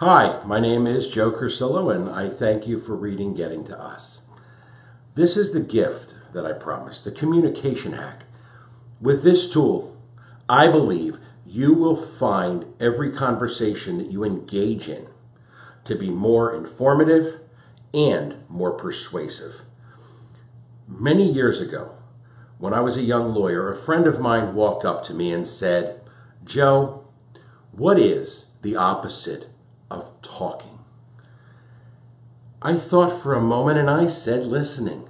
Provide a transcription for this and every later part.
Hi, my name is Joe Cursillo, and I thank you for reading Getting to Us. This is the gift that I promised, the communication hack. With this tool, I believe you will find every conversation that you engage in to be more informative and more persuasive. Many years ago, when I was a young lawyer, a friend of mine walked up to me and said, "Joe, what is the opposite of talking?" I thought for a moment and I said, "Listening."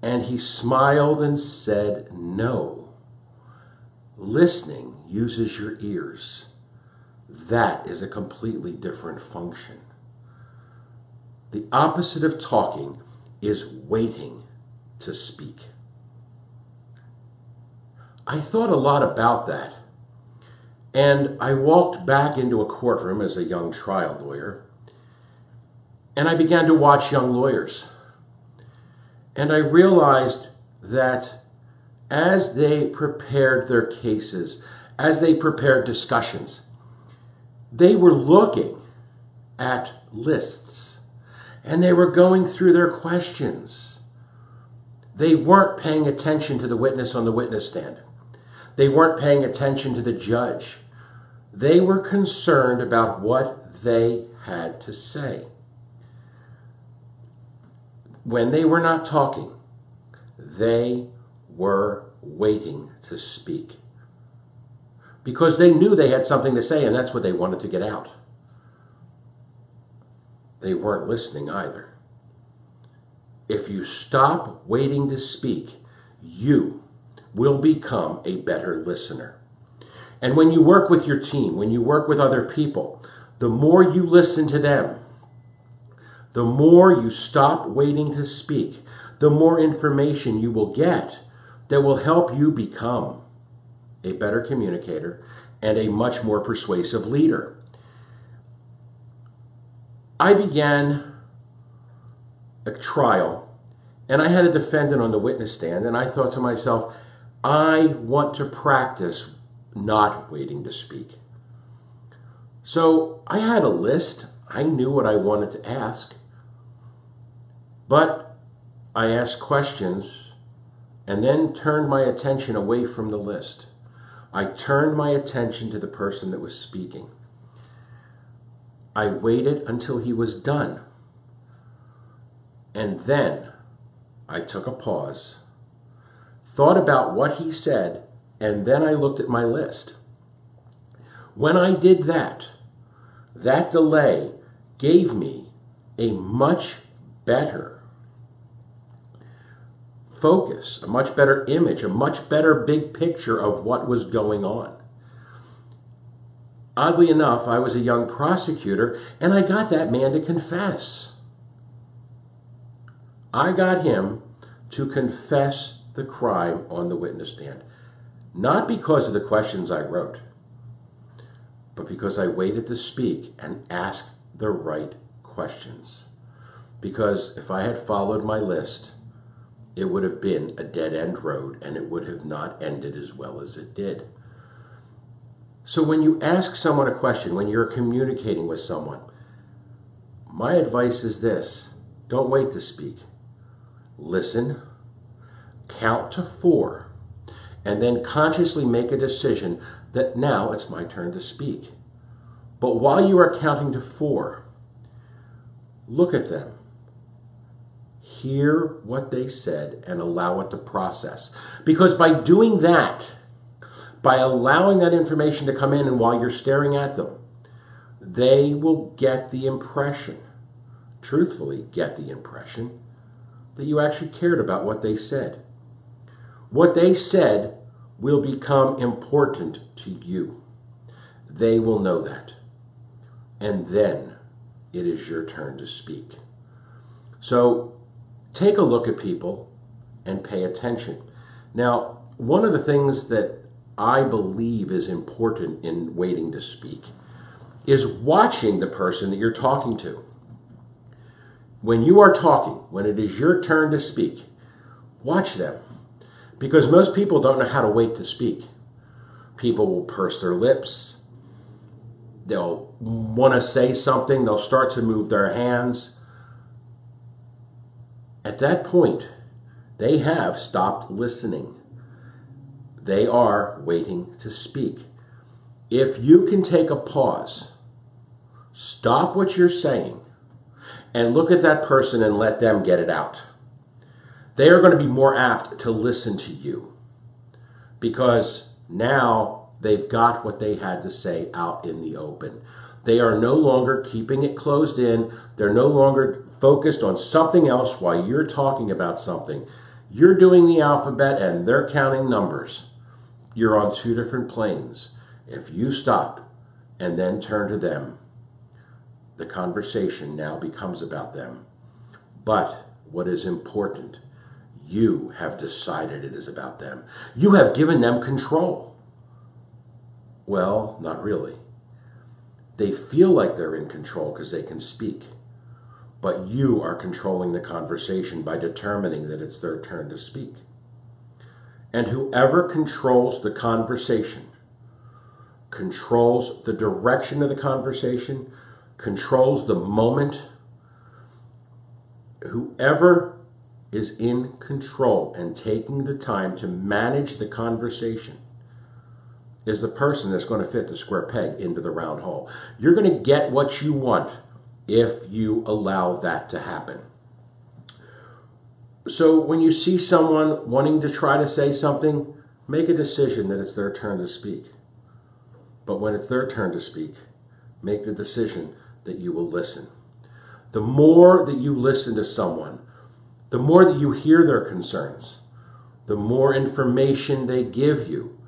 And he smiled and said, "No. Listening uses your ears. That is a completely different function. The opposite of talking is waiting to speak." I thought a lot about that. And I walked back into a courtroom as a young trial lawyer, and I began to watch young lawyers. And I realized that as they prepared their cases, as they prepared discussions, they were looking at lists, and they were going through their questions. They weren't paying attention to the witness on the witness stand. They weren't paying attention to the judge. They were concerned about what they had to say. When they were not talking, they were waiting to speak. Because they knew they had something to say, and that's what they wanted to get out. They weren't listening either. If you stop waiting to speak, you will become a better listener. And when you work with your team, when you work with other people, the more you listen to them, the more you stop waiting to speak, the more information you will get that will help you become a better communicator and a much more persuasive leader. I began a trial, and I had a defendant on the witness stand, and I thought to myself, I want to practice not waiting to speak. So I had a list. I knew what I wanted to ask. But I asked questions and then turned my attention away from the list. I turned my attention to the person that was speaking. I waited until he was done. And then I took a pause, thought about what he said, and then I looked at my list. When I did that, that delay gave me a much better focus, a much better image, a much better big picture of what was going on. Oddly enough, I was a young prosecutor, and I got that man to confess. I got him to confess the crime on the witness stand. Not because of the questions I wrote, but because I waited to speak and asked the right questions. Because if I had followed my list, it would have been a dead-end road, and it would have not ended as well as it did. So when you ask someone a question, when you're communicating with someone, my advice is this: don't wait to speak. Listen, count to 4, and then consciously make a decision that now it's my turn to speak. But while you are counting to 4, look at them. Hear what they said and allow it to process. Because by doing that, by allowing that information to come in, and while you're staring at them, they will get the impression, truthfully get the impression, that you actually cared about what they said. What they said will become important to you. They will know that. And then it is your turn to speak. So take a look at people and pay attention. Now, one of the things that I believe is important in waiting to speak is watching the person that you're talking to. When you are talking, when it is your turn to speak, watch them. Because most people don't know how to wait to speak. People will purse their lips. They'll want to say something. They'll start to move their hands. At that point, they have stopped listening. They are waiting to speak. If you can take a pause, stop what you're saying, and look at that person and let them get it out, they are going to be more apt to listen to you, because now they've got what they had to say out in the open. They are no longer keeping it closed in. They're no longer focused on something else while you're talking about something. You're doing the alphabet and they're counting numbers. You're on two different planes. If you stop and then turn to them, the conversation now becomes about them. But what is important, you have decided it is about them. You have given them control. Well, not really. They feel like they're in control because they can speak. But you are controlling the conversation by determining that it's their turn to speak. And whoever controls the conversation, controls the direction of the conversation, controls the moment, whoever is in control and taking the time to manage the conversation is the person that's going to fit the square peg into the round hole. You're going to get what you want if you allow that to happen. So when you see someone wanting to try to say something, make a decision that it's their turn to speak. But when it's their turn to speak, make the decision that you will listen. The more that you listen to someone, the more that you hear their concerns, the more information they give you.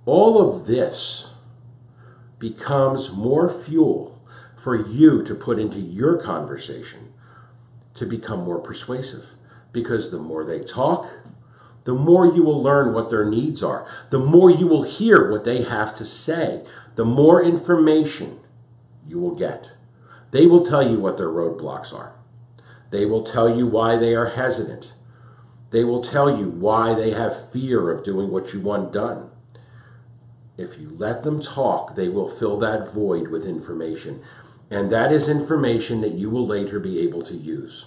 All of this becomes more fuel for you to put into your conversation to become more persuasive. Because the more they talk, the more you will learn what their needs are. The more you will hear what they have to say. The more information you will get. They will tell you what their roadblocks are. They will tell you why they are hesitant. They will tell you why they have fear of doing what you want done. If you let them talk, they will fill that void with information. And that is information that you will later be able to use.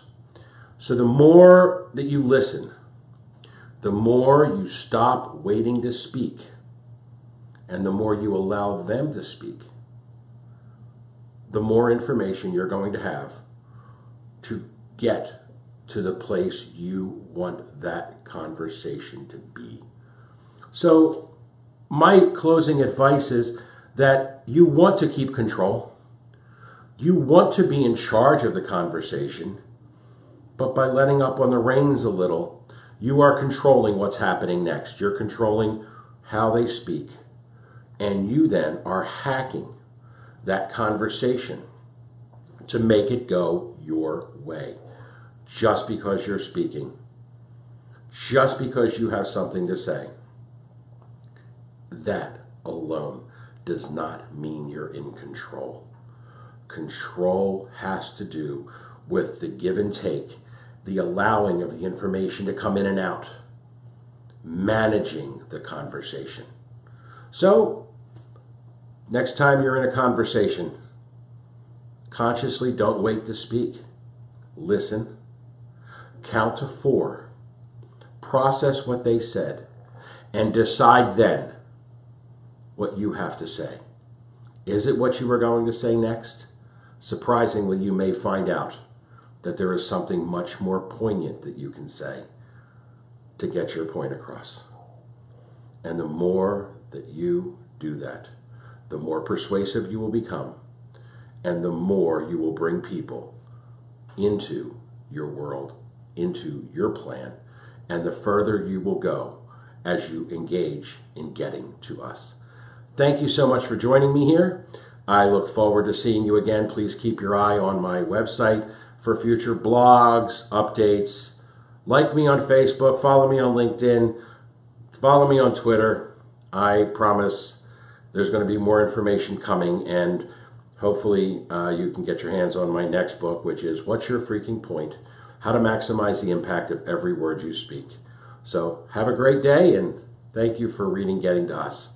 So the more that you listen, the more you stop waiting to speak, and the more you allow them to speak, the more information you're going to have to get to the place you want that conversation to be. So my closing advice is that you want to keep control. You want to be in charge of the conversation, but by letting up on the reins a little, you are controlling what's happening next. You're controlling how they speak. And you then are hacking that conversation to make it go your way. Just because you're speaking. Just because you have something to say. That alone does not mean you're in control. Control has to do with the give and take, the allowing of the information to come in and out, managing the conversation. So, next time you're in a conversation, consciously don't wait to speak. Listen, count to 4, process what they said, and decide then what you have to say. Is it what you were going to say next? Surprisingly, you may find out that there is something much more poignant that you can say to get your point across. And the more that you do that, the more persuasive you will become, and the more you will bring people into your world, into your plan, and the further you will go as you engage in getting to us. Thank you so much for joining me here. I look forward to seeing you again. Please keep your eye on my website for future blogs, updates. Like me on Facebook, follow me on LinkedIn, follow me on Twitter. I promise there's going to be more information coming, and hopefully you can get your hands on my next book, which is What's Your Freaking Point? How to Maximize the Impact of Every Word You Speak. So have a great day, and thank you for reading Getting to Us.